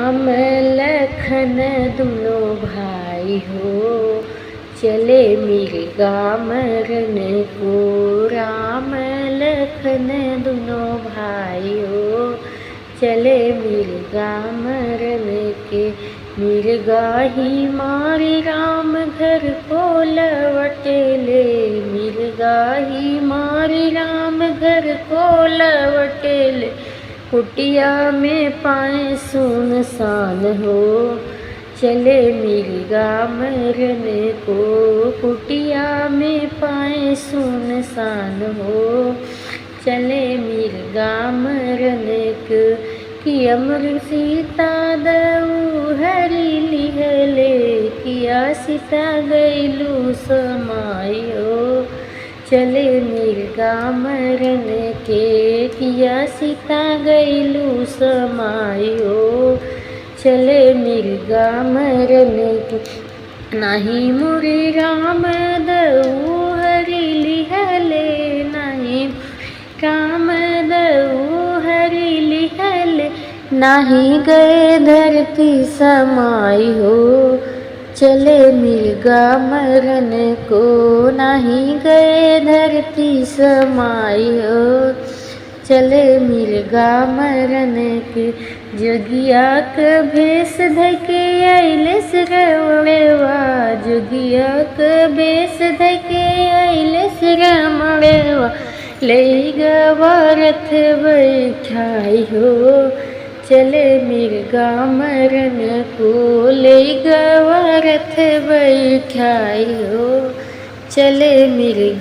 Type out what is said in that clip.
राम लखन दुनो भाई हो, चले मिर्गा मरन को। राम लखन दुनो भाई हो, चले मिर्गा मरन के। मिर्गा ही मारी राम घर को लवटेले, मिर्गा ही मारी राम घर को लवटेले। कुटिया में पाए सुनसान हो, चले मिर्गा मरने को। कुटिया में पाए सुनसान हो, चले मिर्गा मरने को। कि अमर सीता दऊ हरी लिहले, किया सीता गईलू समायो, चले मिर्गा मरन के। किया सीता गईलू समायो, चले मिर्गा मरन के। नाही मुरी राम दऊ हरी लिहले, नाही राम दऊ हरी लिहले। नाही गए धरती समाई हो, चले मिर्गा मरन को। नहीं गए धरती समाई हो, चले मिर्गा मरन के। जोगिया के भेष धके अइले श्रवणवा, जोगिया के भेष धके अइले श्रवणवा। ले गवा रथ बैठाई हो, चले मिर्गा मरन को। ले गवा रथ बैठाई हो, चले मिर्गा।